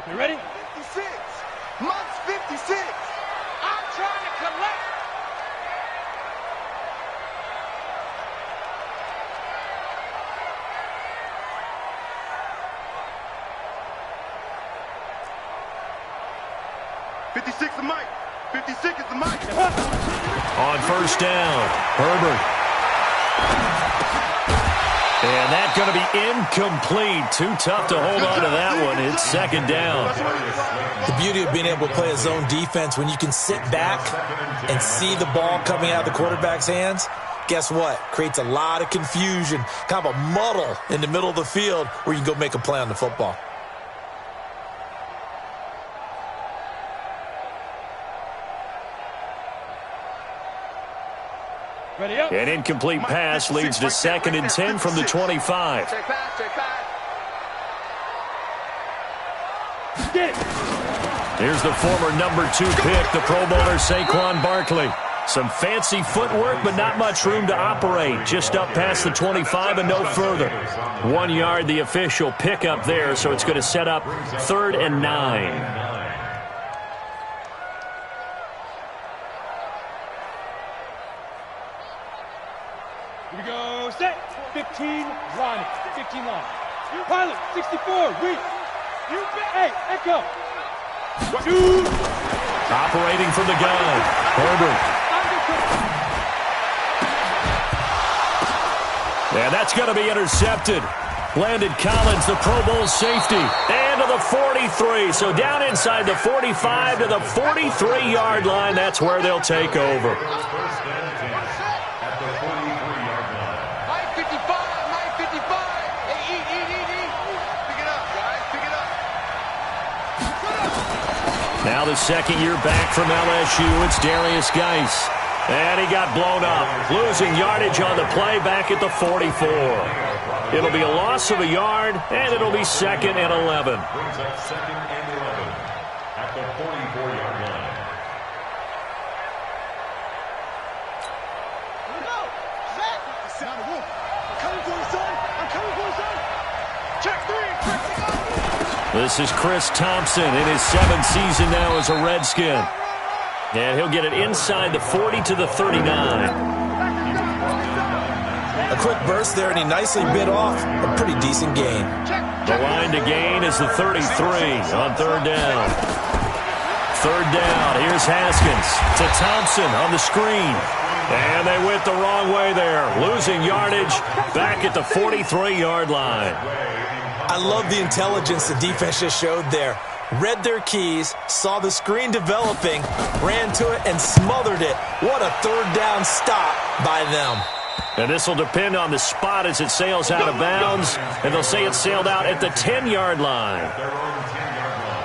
You ready? 56. Monk's 56. I'm trying to collect. "56 is Mike. 56 is the Mike." On first down, Herbert. And that's going to be incomplete. Too tough to hold on to that one. It's second down. The beauty of being able to play a zone defense, when you can sit back and see the ball coming out of the quarterback's hands, guess what? Creates a lot of confusion, kind of a muddle in the middle of the field where you can go make a play on the football. An incomplete pass leads to 2nd and 10 from the 25. Check pass, check pass. Here's the former number 2 pick, the Pro Bowler Saquon Barkley. Some fancy footwork, but not much room to operate. Just up past the 25 and no further. 1 yard, the official pickup there, so it's going to set up 3rd and 9. Here we go, set. 15 line. 15 line. Pilot, 64, reach. Hey, echo. 2. Operating from the gun, Herbert. And that's going to be intercepted. Landon Collins, the Pro Bowl safety. And to the 43. So down inside the 45 to the 43-yard line. That's where they'll take over. Now the second year back from LSU, it's Darius Geis. And he got blown up, losing yardage on the play back at the 44. It'll be a loss of a yard, and it'll be 2nd and 11. Brings up 2nd and 11 at the 44-yard line. Here we go. Set. I'm coming for you, son. I'm coming for you, son. Check 3. This is Chris Thompson in his 7th season now as a Redskin. And he'll get it inside the 40 to the 39. A quick burst there, and he nicely bit off a pretty decent gain. The line to gain is the 33 on 3rd down. 3rd down, here's Haskins to Thompson on the screen. And they went the wrong way there, losing yardage back at the 43-yard line. I love the intelligence the defense just showed there. Read their keys, saw the screen developing, ran to it, and smothered it. What a 3rd down stop by them. And this will depend on the spot as it sails out of bounds. And they'll say it sailed out at the 10-yard line.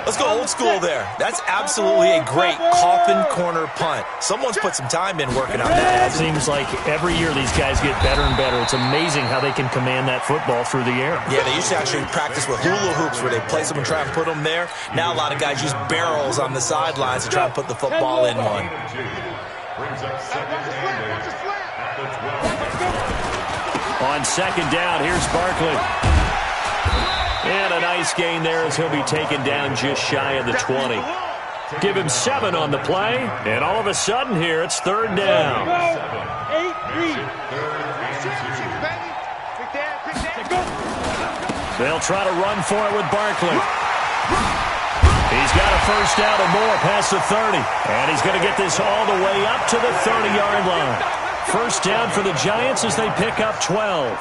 Let's go old school there. That's absolutely a great coffin corner punt. Someone's put some time in working on that. It seems like every year these guys get better and better. It's amazing how they can command that football through the air. Yeah, they used to actually practice with hula hoops where they place them and try and put them there. Now a lot of guys use barrels on the sidelines to try and put the football in one. Brings up 2nd and 8 at the 12. On 2nd down, here's Barkley. And a nice gain there as he'll be taken down just shy of the 20. Give him 7 on the play, and all of a sudden here it's 3rd down. 8-3. They'll try to run for it with Barkley. He's got a first down and more past the 30. And he's going to get this all the way up to the 30-yard line. First down for the Giants as they pick up 12.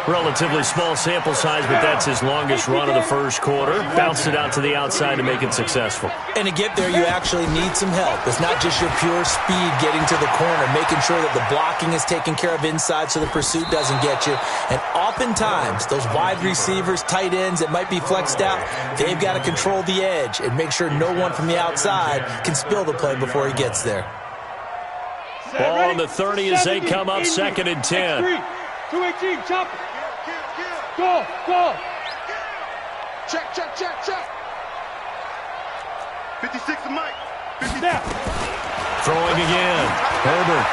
Relatively small sample size, but that's his longest run of the first quarter. Bounced it out to the outside to make it successful. And to get there, you actually need some help. It's not just your pure speed getting to the corner, making sure that the blocking is taken care of inside so the pursuit doesn't get you. And oftentimes, those wide receivers, tight ends that might be flexed out, they've got to control the edge and make sure no one from the outside can spill the play before he gets there. Ball on the 30 as they come up 2nd and 10. 218, chop. Go, go. Check, check, check, check. 56 to Mike. 50. Throwing again. Herbert.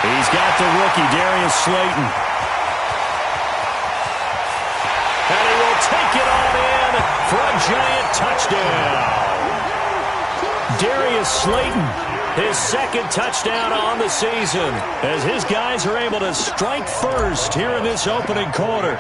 He's got the rookie, Darius Slayton. And he will take it on in for a Giant touchdown. Darius Slayton, his second touchdown on the season, as his guys are able to strike first here in this opening quarter.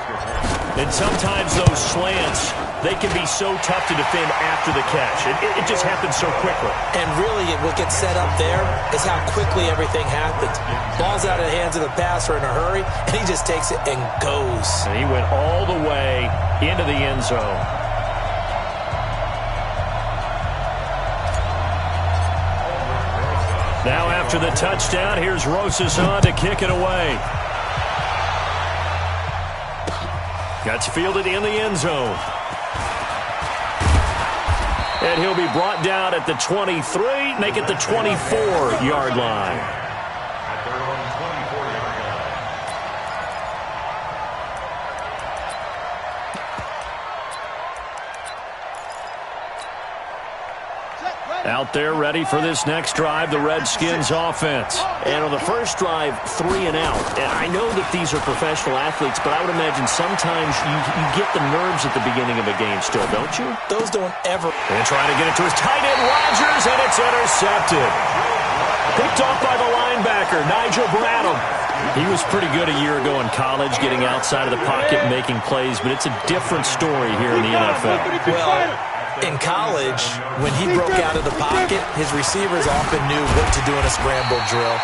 And sometimes those slants, they can be so tough to defend after the catch. It just happens so quickly. And really, what gets set up there is how quickly everything happens. Ball's out of the hands of the passer in a hurry, and he just takes it and goes. And he went all the way into the end zone. Now after the touchdown, here's Rosas on to kick it away. Gets fielded in the end zone. And he'll be brought down at the 23, make it the 24-yard line. At their own 24-yard line. Out there ready for this next drive, the Redskins offense. And on the first drive, 3 and out. And I know that these are professional athletes, but I would imagine sometimes you get the nerves at the beginning of a game still, don't you? Those don't ever. And trying to get it to his tight end, Rodgers, and it's intercepted. Picked off by the linebacker, Nigel Bradham. He was pretty good a year ago in college, getting outside of the pocket and making plays, but it's a different story here in the NFL. Well, in college, when he broke out of the pocket, his receivers often knew what to do in a scramble drill.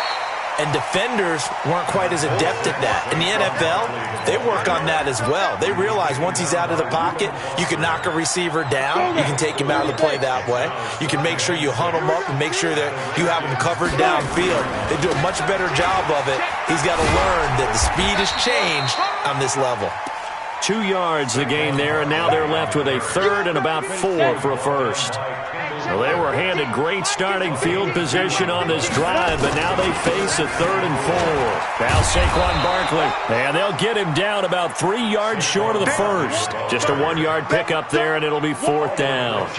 And defenders weren't quite as adept at that. In the NFL, they work on that as well. They realize once he's out of the pocket, you can knock a receiver down. You can take him out of the play that way. You can make sure you hunt him up and make sure that you have him covered downfield. They do a much better job of it. He's got to learn that the speed has changed on this level. 2 yards the gain there, and now they're left with a third and about 4 for a first. So they were handed great starting field position on this drive, but now they face a 3rd and 4. Now Saquon Barkley, and they'll get him down about 3 yards short of the first. Just a 1-yard pickup there, and it'll be 4th down.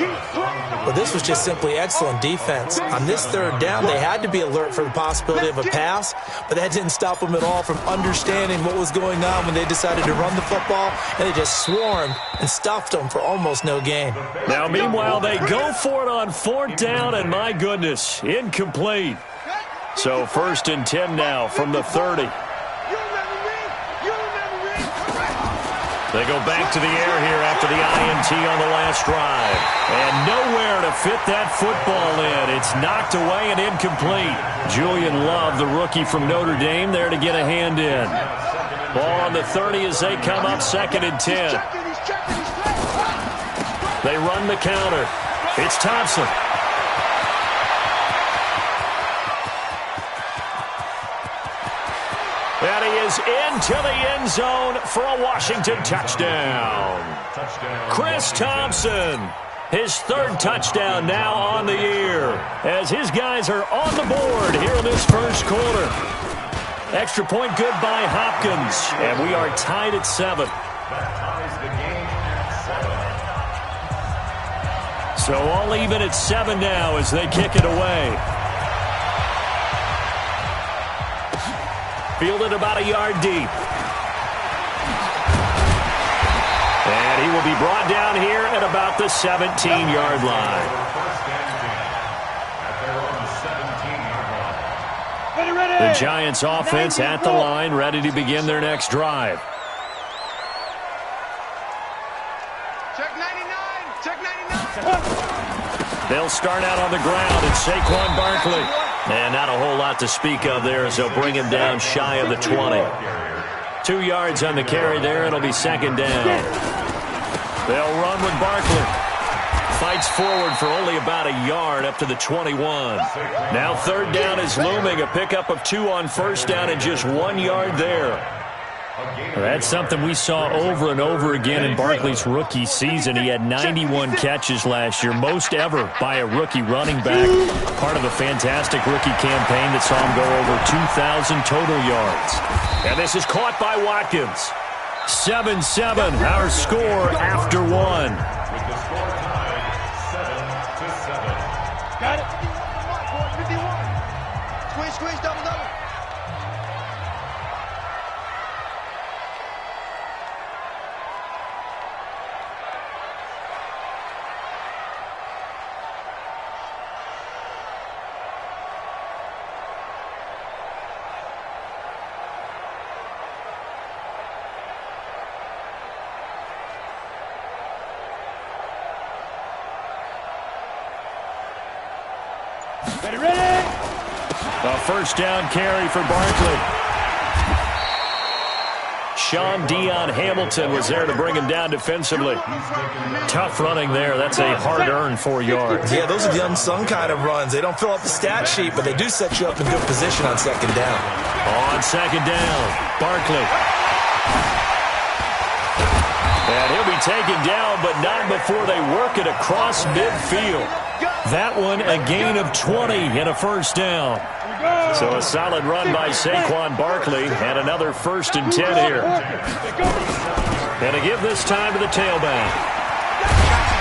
Well, this was just simply excellent defense. On this 3rd down, they had to be alert for the possibility of a pass, but that didn't stop them at all from understanding what was going on when they decided to run the football, and they just swarmed and stuffed them for almost no gain. Now, meanwhile, they go for it on 4th down, and my goodness, incomplete. So 1st and 10 now from the 30. They go back to the air here after the INT on the last drive. And nowhere to fit that football in. It's knocked away and incomplete. Julian Love, the rookie from Notre Dame, there to get a hand in. Ball on the 30 as they come up 2nd and 10. They run the counter. It's Thompson. And he is into the end zone for a Washington touchdown. Chris Thompson, his 3rd touchdown now on the year, as his guys are on the board here in this first quarter. Extra point good by Hopkins, and we are tied at 7. That ties the game at 7. So all even at 7 now as they kick it away. Fielded about a yard deep. And he will be brought down here at about the 17-yard line. The Giants offense at the line, ready to begin their next drive. Check 99. Check 99. They'll start out on the ground. It's Saquon Barkley. And not a whole lot to speak of there as they'll bring him down shy of the 20. 2 yards on the carry there. It'll be 2nd down. They'll run with Barkley. Fights forward for only about a yard up to the 21. Now 3rd down is looming. A pickup of 2 on 1st down and just 1 yard there. That's something we saw over and over again in Barkley's rookie season. He had 91 catches last year, most ever by a rookie running back. Part of a fantastic rookie campaign that saw him go over 2,000 total yards. And this is caught by Watkins. 7-7, our score after 1. With the score tied 7-7. Got it. 51. Squeeze, double. Ready? A first down carry for Barkley. Sean Dion Hamilton was there to bring him down defensively. Tough running there. That's a hard-earned 4 yards. Yeah, those are the unsung kind of runs. They don't fill up the stat sheet, but they do set you up in good position on second down. On second down, Barkley. And he'll be taken down, but not before they work it across midfield. That one, a gain of 20 and a first down. So a solid run by Saquon Barkley and another 1st and 10 here. And to give this time to the tailback.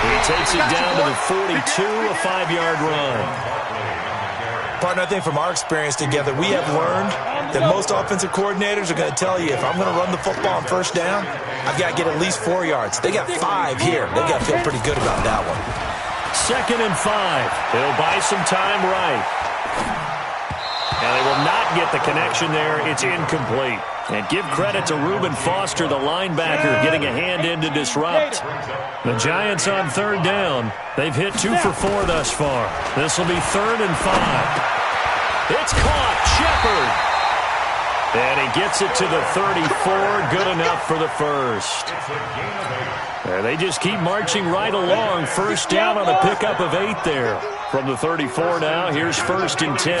He takes it down to the 42, a 5-yard run. Partner, I think from our experience together, we have learned that most offensive coordinators are going to tell you, if I'm going to run the football on first down, I've got to get at least 4 yards. They got 5 here. They got to feel pretty good about that one. 2nd and 5. He'll buy some time right. And they will not get the connection there. It's incomplete. And give credit to Reuben Foster, the linebacker, getting a hand in to disrupt. The Giants on 3rd down. They've hit 2 for 4 thus far. This will be 3rd and 5. It's caught. Shepard. And he gets it to the 34. Good enough for the first. And they just keep marching right along. First down on a pickup of 8 there. From the 34 now, here's 1st and 10.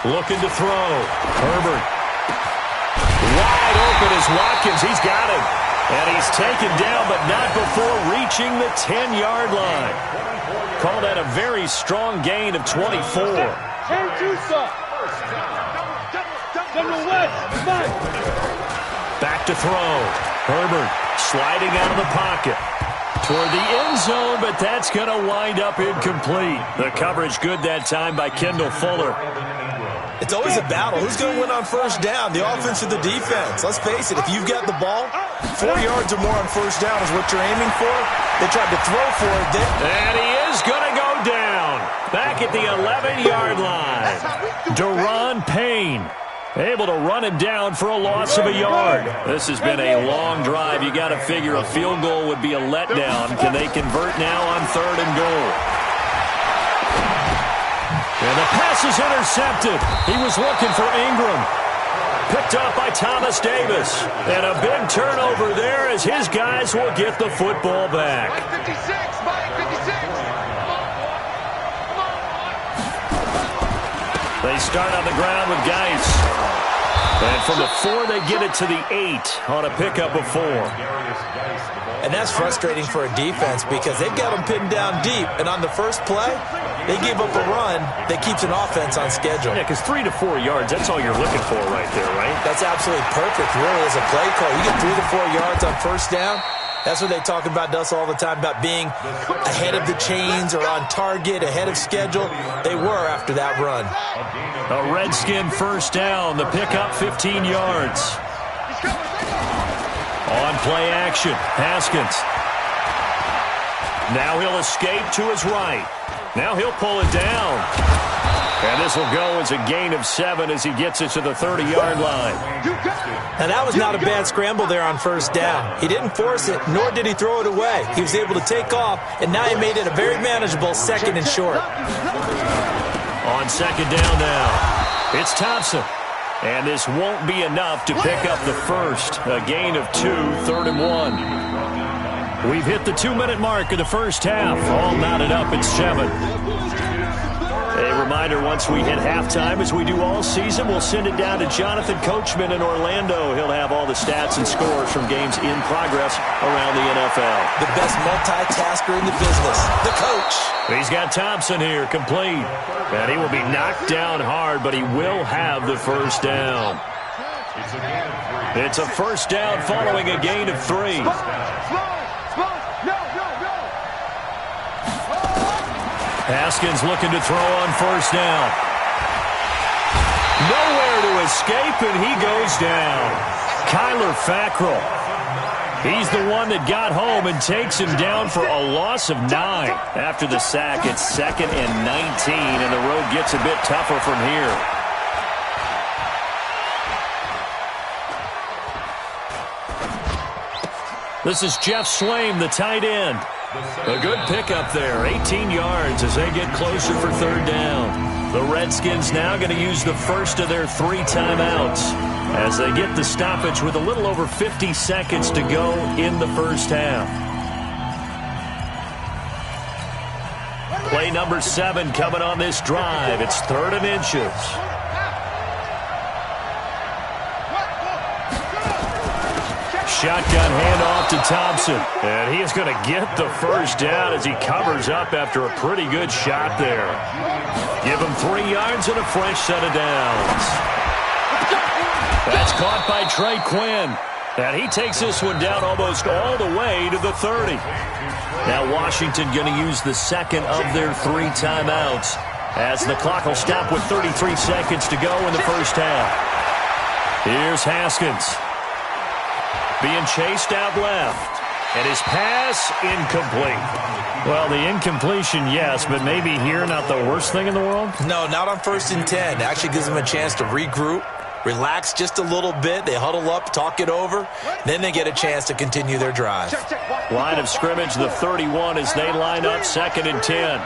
Looking to throw. Herbert. Wide open is Watkins. He's got him. And he's taken down, but not before reaching the 10-yard line. Call that a very strong gain of 24. Back to throw. Herbert sliding out of the pocket. Toward the end zone, but that's going to wind up incomplete. The coverage good that time by Kendall Fuller. It's always a battle. Who's going to win on first down, the offense or the defense? Let's face it, if you've got the ball, 4 yards or more on first down is what you're aiming for. They tried to throw for it. And he is going to go down. Back at the 11-yard line. Deron Payne. Able to run him down for a loss of a yard. This has been a long drive. You got to figure a field goal would be a letdown. Can they convert now on 3rd and goal? And the pass is intercepted. He was looking for Ingram. Picked up by Thomas Davis. And a big turnover there as his guys will get the football back. They start on the ground with Geis. And from the 4, they get it to the 8 on a pickup of 4. And that's frustrating for a defense because they've got them pinned down deep. And on the first play, they give up a run that keeps an offense on schedule. Yeah, because 3 to 4 yards, that's all you're looking for right there, right? That's absolutely perfect, really, as a play call. You get 3 to 4 yards on first down. That's what they talk about to us all the time, about being ahead of the chains or on target, ahead of schedule. They were after that run. A Redskin first down. The pickup 15 yards. On play action, Haskins. Now he'll escape to his right. Now he'll pull it down. And this will go as a gain of 7 as he gets it to the 30-yard line. And that was not a bad scramble there on first down. He didn't force it, nor did he throw it away. He was able to take off, and now he made it a very manageable 2nd and short. On 2nd down now, it's Thompson. And this won't be enough to pick up the first. A gain of 2, 3rd and 1. We've hit the 2-minute mark of the first half. All knotted up at 7. A reminder, once we hit halftime, as we do all season, we'll send it down to Jonathan Coachman in Orlando. He'll have all the stats and scores from games in progress around the NFL. The best multitasker in the business, the coach. He's got Thompson here, complete. And he will be knocked down hard, but he will have the first down. It's a first down following a gain of 3. Haskins looking to throw on first down. Nowhere to escape, and he goes down. Kyler Fackrell. He's the one that got home and takes him down for a loss of 9. After the sack, it's 2nd and 19, and the road gets a bit tougher from here. This is Jeff Swaim, the tight end. A good pickup there, 18 yards as they get closer for third down. The Redskins now going to use the first of their 3 timeouts as they get the stoppage with a little over 50 seconds to go in the first half. Play number 7 coming on this drive. It's 3rd and inches. Shotgun handoff to Thompson. And he is going to get the first down as he covers up after a pretty good shot there. Give him 3 yards and a fresh set of downs. That's caught by Trey Quinn. And he takes this one down almost all the way to the 30. Now Washington going to use the second of their 3 timeouts as the clock will stop with 33 seconds to go in the first half. Here's Haskins. Being chased out left. And his pass incomplete. Well, the incompletion, yes, but maybe here not the worst thing in the world? No, not on 1st and 10. It actually gives them a chance to regroup, relax just a little bit. They huddle up, talk it over. Then they get a chance to continue their drive. Line of scrimmage, the 31 as they line up 2nd and 10.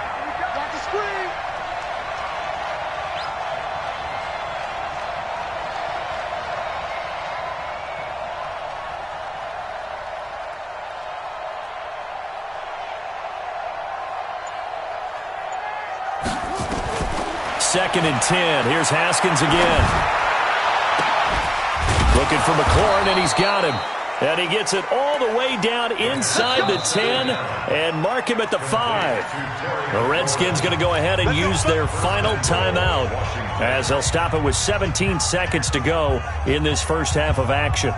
Second and 10. Here's Haskins again. Looking for McLaurin, and he's got him. And he gets it all the way down inside the 10 and mark him at the 5. The Redskins going to go ahead and use their final timeout as they'll stop it with 17 seconds to go in this first half of action.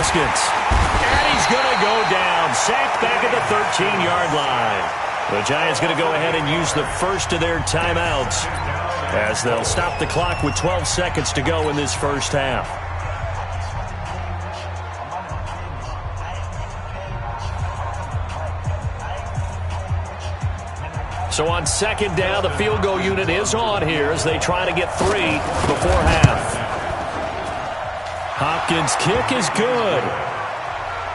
And he's going to go down. Sacked back at the 13-yard line. The Giants going to go ahead and use the first of their timeouts as they'll stop the clock with 12 seconds to go in this first half. So on 2nd down, the field goal unit is on here as they try to get 3 before half. Hopkins' kick is good.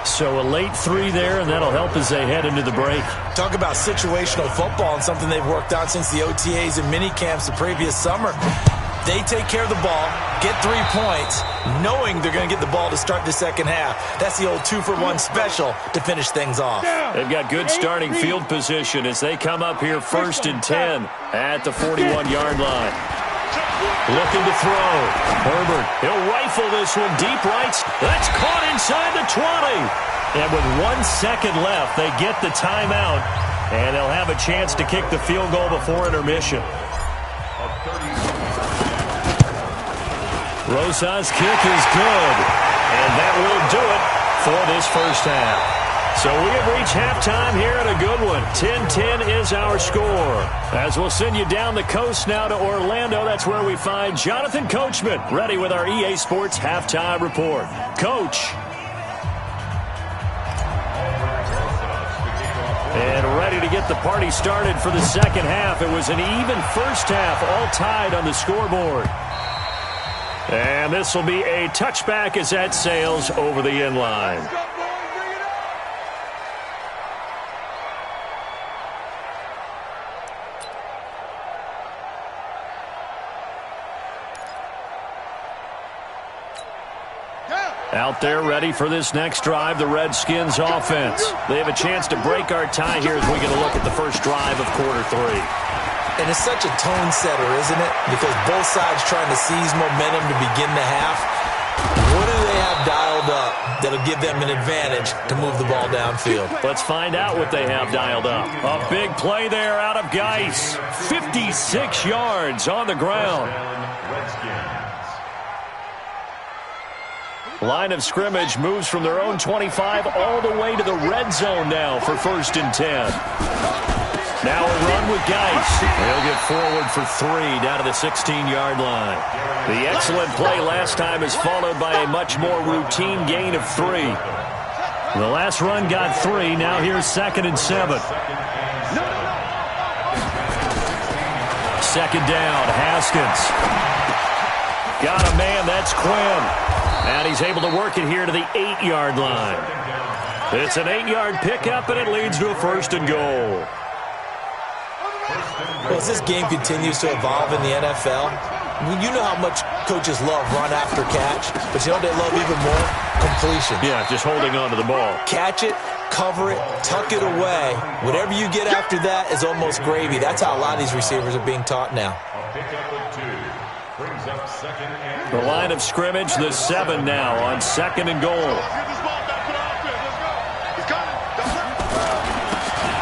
So a late 3 there, and that'll help as they head into the break. Talk about situational football and something they've worked on since the OTAs and mini camps the previous summer. They take care of the ball, get 3 points, knowing they're going to get the ball to start the second half. That's the old 2-for-1 special to finish things off. They've got good starting field position as they come up here 1st and 10 at the 41-yard line. Looking to throw. Herbert, he'll rifle this one deep right. That's caught inside the 20. And with 1 second left, they get the timeout, and they'll have a chance to kick the field goal before intermission. Rosa's kick is good, and that will do it for this first half. So we have reached halftime here at a good one. 10-10 is our score. As we'll send you down the coast now to Orlando, that's where we find Jonathan Coachman, ready with our EA Sports Halftime Report. Coach. And ready to get the party started for the second half. It was an even first half, all tied on the scoreboard. And this will be a touchback as that sails over the end line. Out there ready for this next drive, the Redskins offense. They have a chance to break our tie here as we get a look at the first drive of quarter 3. And it's such a tone setter, isn't it? Because both sides trying to seize momentum to begin the half. What do they have dialed up that'll give them an advantage to move the ball downfield? Let's find out what they have dialed up. A big play there out of Geis. 56 yards on the ground. Line of scrimmage moves from their own 25 all the way to the red zone now for 1st and 10. Now a run with Geis. He'll get forward for 3 down to the 16-yard line. The excellent play last time is followed by a much more routine gain of 3. The last run got 3. Now here's 2nd and 7. Second down, Haskins. Got a man, that's Quinn. And he's able to work it here to the 8-yard line. It's an 8-yard pickup, and it leads to a 1st and goal. Well, as this game continues to evolve in the NFL, you know how much coaches love run after catch, but you know what they love even more? Completion. Yeah, just holding on to the ball. Catch it, cover it, tuck it away. Whatever you get after that is almost gravy. That's how a lot of these receivers are being taught now. The line of scrimmage, the 7 now on 2nd and goal.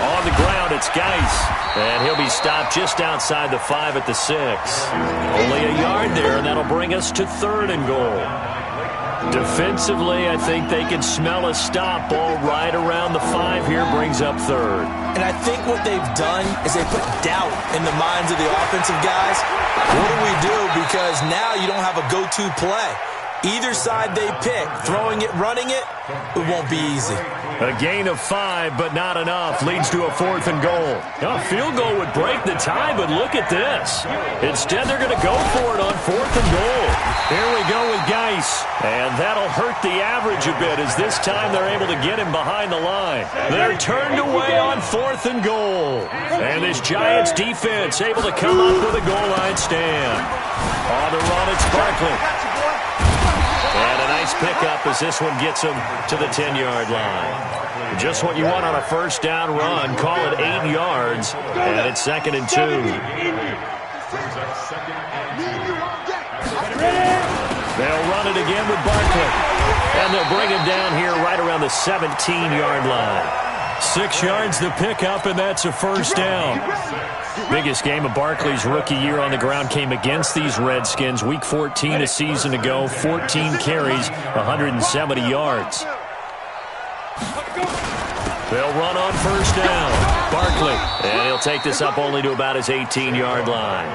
On the ground, it's Geis. And he'll be stopped just outside the 5 at the 6. Only a yard there, and that'll bring us to 3rd and goal. Defensively, I think they can smell a stop. Ball right around the 5 here, brings up 3rd. And I think what they've done is they put doubt in the minds of the offensive guys. What do we do? Because now you don't have a go-to play. Either side they pick, throwing it, running it, it won't be easy. A gain of 5, but not enough. Leads to a 4th and goal. Now, a field goal would break the tie, but look at this. Instead, they're going to go for it on 4th and goal. Here we go with Geis. And that'll hurt the average a bit as this time they're able to get him behind the line. They're turned away on 4th and goal. And this Giants defense able to come up with a goal line stand. On the run, it's Barkley. And a nice pickup as this one gets him to the 10-yard line. Just what you want on a 1st down run. Call it 8 yards. And it's 2nd and 2. They'll run it again with Barkley. And they'll bring him down here right around the 17-yard line. 6 yards the pickup, and that's a 1st down. Biggest game of Barkley's rookie year on the ground came against these Redskins. Week 14 a season ago, 14 carries, 170 yards. They'll run on 1st down. Barkley, and he'll take this up only to about his 18-yard line.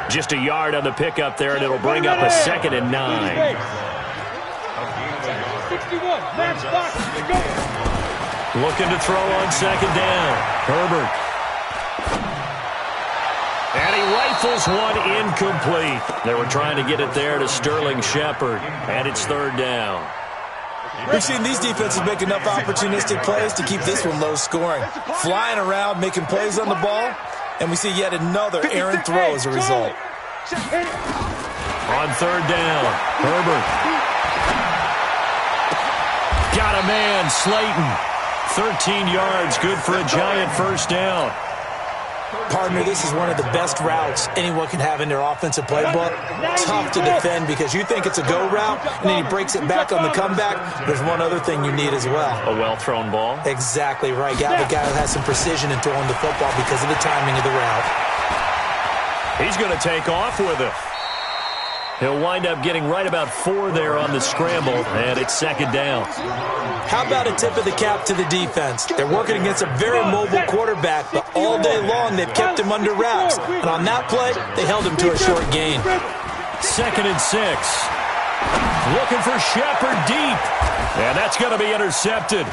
Just a yard on the pickup there, and it'll bring up a 2nd and 9. 61, match box, go. Looking to throw on 2nd down. Herbert. And he rifles one incomplete. They were trying to get it there to Sterling Shepard. And it's 3rd down. We've seen these defenses make enough opportunistic plays to keep this one low scoring. Flying around, making plays on the ball. And we see yet another errant throw as a result. On 3rd down, Herbert. Got a man, Slayton. 13 yards, good for a Giant 1st down. Partner, this is one of the best routes anyone can have in their offensive playbook. Tough to defend because you think it's a go route, and then he breaks it back on the comeback. There's one other thing you need as well. A well-thrown ball? Exactly right. You have a guy who has some precision in throwing the football because of the timing of the route. He's going to take off with it. He'll wind up getting right about 4 there on the scramble, and it's 2nd down. How about a tip of the cap to the defense? They're working against a very mobile quarterback, but all day long they've kept him under wraps. And on that play, they held him to a short gain. 2nd and 6. Looking for Shepard deep. And that's going to be intercepted.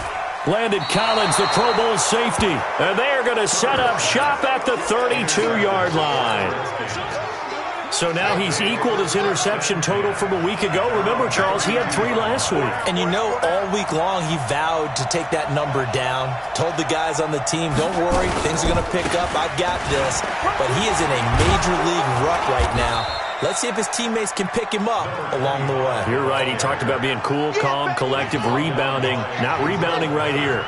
Landon Collins, the Pro Bowl safety. And they are going to set up shop at the 32-yard line. So now he's equaled his interception total from a week ago. Remember, Charles, he had 3 last week. And you know, all week long he vowed to take that number down. Told the guys on the team, don't worry, things are going to pick up. I've got this. But he is in a major league rut right now. Let's see if his teammates can pick him up along the way. You're right. He talked about being cool, calm, collective, rebounding. Not rebounding right here.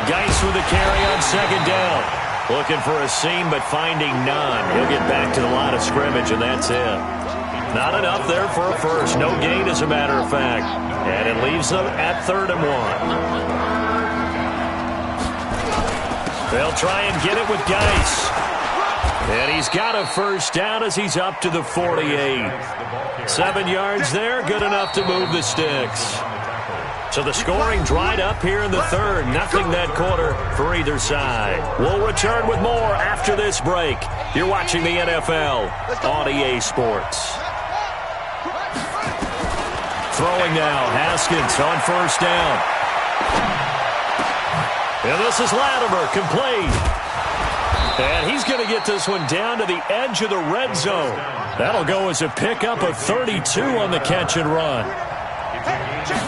Geis with a carry on 2nd down. Looking for a seam, but finding none. He'll get back to the line of scrimmage, and that's it. Not enough there for a first. No gain, as a matter of fact. And it leaves them at 3rd and 1. They'll try and get it with Geis. And he's got a 1st down as he's up to the 48. 7 yards there, good enough to move the sticks. So the scoring dried up here in the third. Nothing that quarter for either side. We'll return with more after this break. You're watching the NFL on EA Sports. Throwing now, Haskins on first down. And this is Latimer, complete. And he's going to get this one down to the edge of the red zone. That'll go as a pickup of 32 on the catch and run.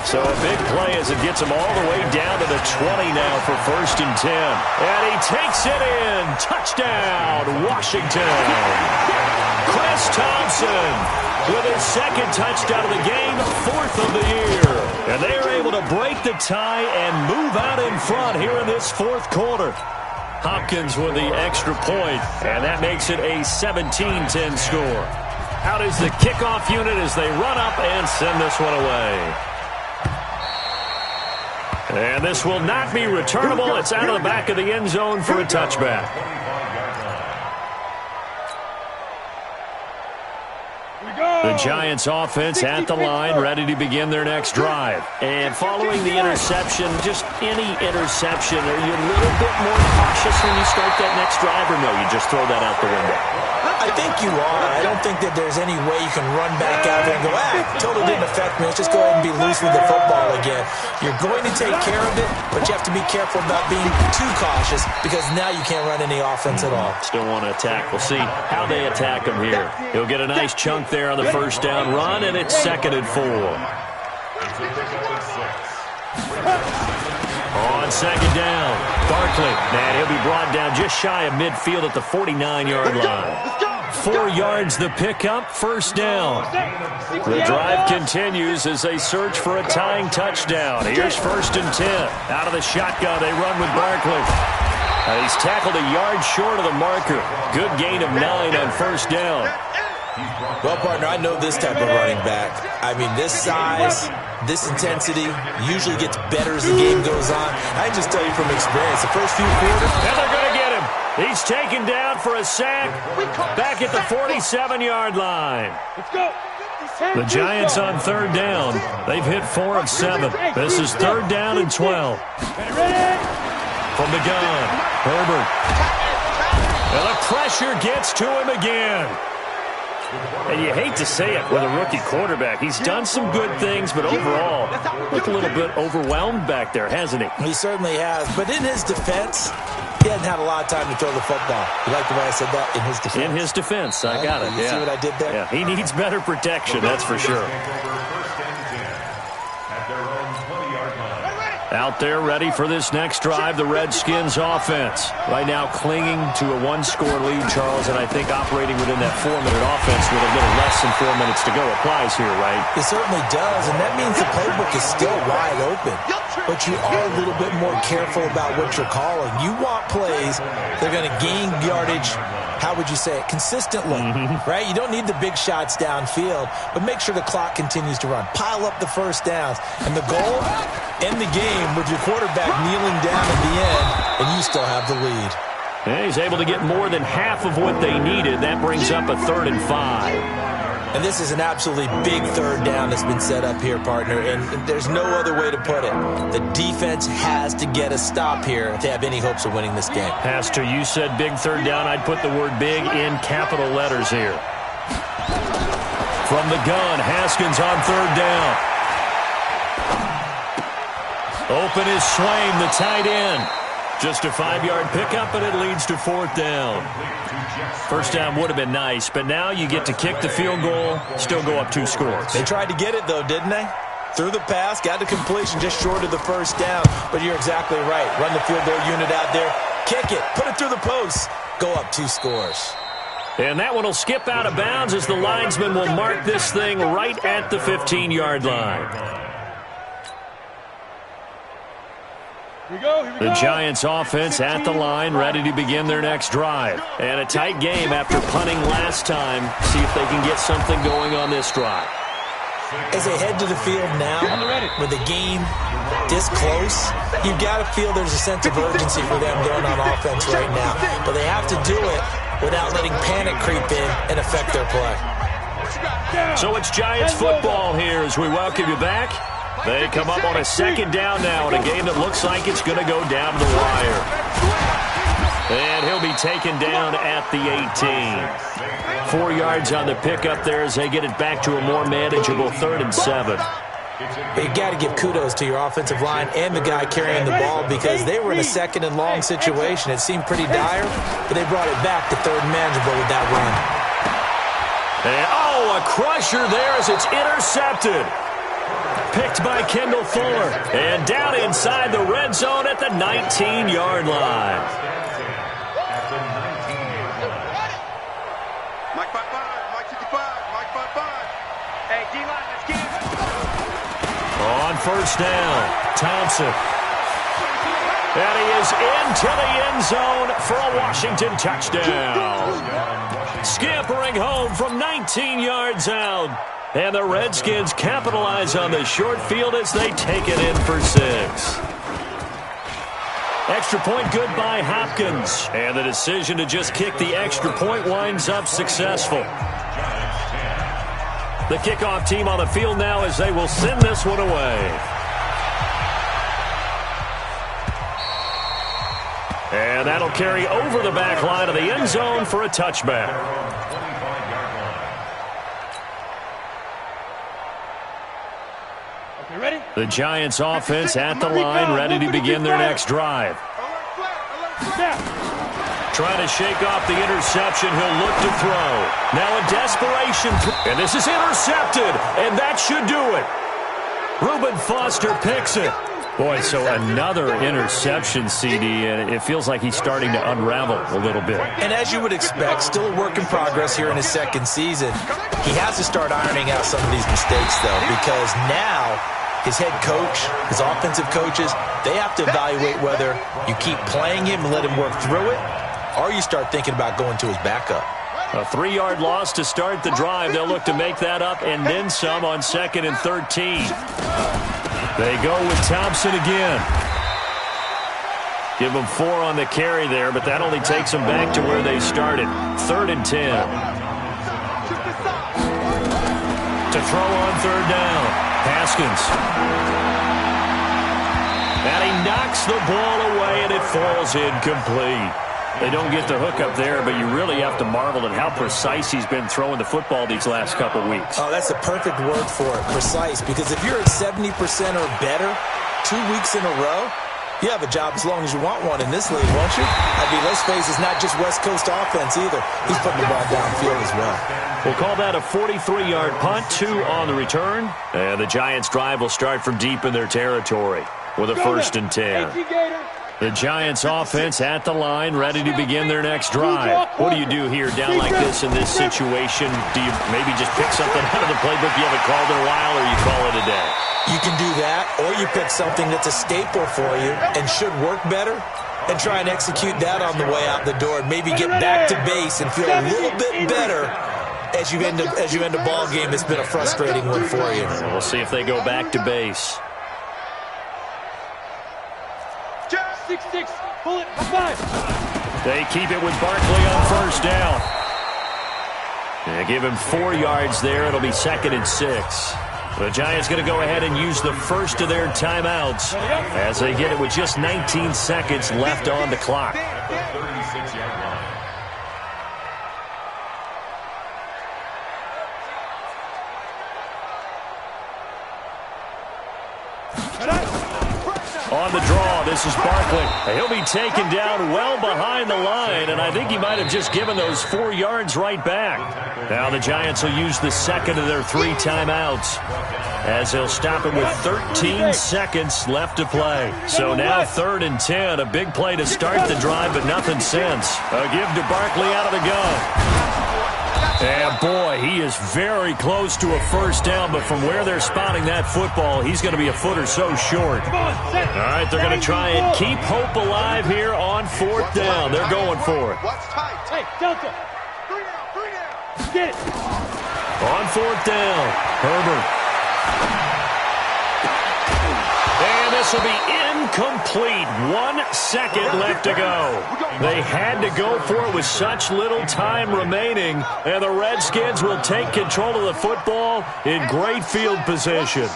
So a big play as it gets him all the way down to the 20 now for 1st and 10. And he takes it in. Touchdown, Washington. Chris Thompson with his 2nd touchdown of the game, 4th of the year. And they are able to break the tie and move out in front here in this 4th quarter. Hopkins with the extra point, and that makes it a 17-10 score. Out is the kickoff unit as they run up and send this one away. And this will not be returnable. It's out of the back of the end zone for a touchback. The Giants offense at the line, ready to begin their next drive. And following the interception, just any interception, are you a little bit more cautious when you start that next drive, or no, you just throw that out the window? I think you are. I don't think that there's any way you can run back out there and go, totally didn't affect me. Let's just go ahead and be loose with the football again. You're going to take care of it, but you have to be careful about being too cautious because now you can't run any offense at all. Still want to attack. We'll see how they attack him here. He'll get a nice chunk there on the first down run, and it's 2nd and 4. On 2nd down, Barkley. And he'll be brought down just shy of midfield at the 49-yard line. 4 yards the pickup, 1st down. The drive continues as they search for a tying touchdown. Here's 1st and 10. Out of the shotgun, they run with Barkley. He's tackled a yard short of the marker. Good gain of 9 on 1st down. Well, partner, I know this type of running back. I mean, this size, this intensity usually gets better as the game goes on. I can just tell you from experience, the first few quarters. And they're going to get him. He's taken down for a sack back at the 47-yard line. Let's go. The Giants on 3rd down. They've hit 4 of 7. This is 3rd down and 12. From the gun, Herbert. And the pressure gets to him again. And you hate to say it with a rookie quarterback. He's done some good things, but overall, looked a little bit overwhelmed back there, hasn't he? He certainly has. But in his defense, he hasn't had a lot of time to throw the football. You like the way I said that? In his defense. In his defense. I got it. You see what I did there? Yeah, he needs better protection, that's for sure. Out there ready for this next drive, the Redskins offense. Right now clinging to a 1-score lead, Charles, and I think operating within that 4-minute offense with a little less than 4 minutes to go applies here, right? It certainly does, and that means the playbook is still wide open. But you are a little bit more careful about what you're calling. You want plays that are going to gain yardage, how would you say it, consistently, right? You don't need the big shots downfield, but make sure the clock continues to run. Pile up the first downs. And the goal, end the game with your quarterback kneeling down at the end, and you still have the lead. And he's able to get more than half of what they needed. That brings up a 3rd and 5. And this is an absolutely big 3rd down that's been set up here, partner, and there's no other way to put it. The defense has to get a stop here if they have any hopes of winning this game. Pastor, you said big 3rd down. I'd put the word big in capital letters here. From the gun, Haskins on 3rd down. Open is Swain, the tight end. Just a 5-yard pickup, and it leads to 4th down. First down would have been nice, but now you get to kick the field goal, still go up 2 scores. They tried to get it, though, didn't they? Threw the pass, got the completion just short of the first down. But you're exactly right. Run the field goal unit out there, kick it, put it through the post, go up 2 scores. And that one will skip out of bounds as the linesman will mark this thing right at the 15-yard line. The Giants offense at the line, ready to begin their next drive. And a tight game after punting last time. See if they can get something going on this drive. As they head to the field now, with the game this close, you've got to feel there's a sense of urgency for them going on offense right now. But they have to do it without letting panic creep in and affect their play. So it's Giants football here as we welcome you back They come up on a second down now in a game that looks like it's going to go down to the wire. And he'll be taken down at the 18. 4 yards on the pickup there as they get it back to a more manageable 3rd and 7. You got to give kudos to your offensive line and the guy carrying the ball because they were in a 2nd and long situation. It seemed pretty dire, but they brought it back to 3rd and manageable with that run. And, oh, a crusher there as it's intercepted. Picked by Kendall Fuller. And down inside the red zone at the 19-yard line. Mike 5-5, Mike 55, Mike 5-5. Hey, D-line, let's get it. On first down, Thompson. And he is into the end zone for a Washington touchdown. Scampering home from 19 yards out. And the Redskins capitalize on the short field as they take it in for 6. Extra point good by Hopkins. And the decision to just kick the extra point winds up successful. The kickoff team on the field now as they will send this one away. And that'll carry over the back line of the end zone for a touchback. Okay, ready? The Giants offense at the line, ready to begin their next drive. Trying to shake off the interception. He'll look to throw. Now a desperation. And this is intercepted. And that should do it. Reuben Foster picks it. Boy, so another interception, CD, and it feels like he's starting to unravel a little bit. And as you would expect, still a work in progress here in his 2nd season. He has to start ironing out some of these mistakes, though, because now his head coach, his offensive coaches, they have to evaluate whether you keep playing him and let him work through it, or you start thinking about going to his backup. A 3-yard loss to start the drive. They'll look to make that up and then some on 2nd and 13. They go with Thompson again. Give them 4 on the carry there, but that only takes them back to where they started. 3rd and 10. To throw on 3rd down. Haskins. And he knocks the ball away, and it falls incomplete. They don't get the hook up there, but you really have to marvel at how precise he's been throwing the football these last couple weeks. Oh, that's a perfect word for it, precise, because if you're at 70% or better 2 weeks in a row, you have a job as long as you want one in this league, won't you? I mean, let's face it, it's not just West Coast offense either. He's putting the ball downfield as well. We'll call that a 43-yard punt, 2 on the return. And the Giants' drive will start from deep in their territory with a 1st and 10. The Giants offense at the line, ready to begin their next drive. What do you do here down like this in this situation? Do you maybe just pick something out of the playbook you haven't called in a while, or you call it a day? You can do that, or you pick something that's a staple for you and should work better and try and execute that on the way out the door and maybe get back to base and feel a little bit better as you end a ball game that's been a frustrating one for you. We'll see if they go back to base. 6-6, bullet, 5. They keep it with Barkley on 1st down. They give him 4 yards there. It'll be 2nd and 6. The Giants going to go ahead and use the first of their timeouts as they get it with just 19 seconds left on the clock. 36-yard line. On the draw, this is Barkley. He'll be taken down well behind the line, and I think he might have just given those 4 yards right back. Now the Giants will use the 2nd of their 3 timeouts as they'll stop it with 13 seconds left to play. So now 3rd and 10, a big play to start the drive, but nothing since. A give to Barkley out of the gun. And, boy, he is very close to a 1st down, but from where they're spotting that football, he's going to be a foot or so short. All right, they're going to try and keep hope alive here on 4th down. They're going for it. Hey, Delta. 3 down. Get it. On 4th down, Herbert. And this will be incomplete. 1 second left to go. They had to go for it with such little time remaining, and the Redskins will take control of the football in great field position.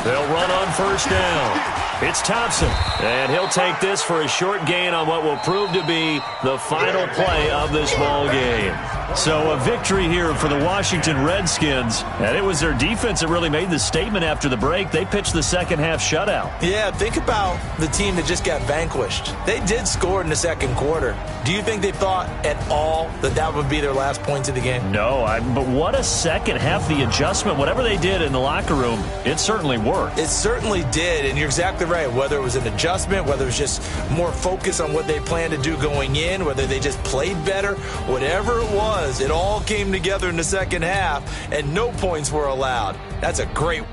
They'll run on first down. It's Thompson, and he'll take this for a short gain on what will prove to be the final play of this ball game. So a victory here for the Washington Redskins, and it was their defense that really made the statement after the break. They pitched the second half shutout. Yeah, think about the team that just got vanquished. They did score in the second quarter. Do you think they thought at all that that would be their last points of the game? No, but what a second half. The adjustment, whatever they did in the locker room, it certainly worked. It certainly did, and you're exactly right. Whether it was an adjustment, whether it was just more focus on what they planned to do going in, whether they just played better, whatever it was, it all came together in the second half, and no points were allowed. That's a great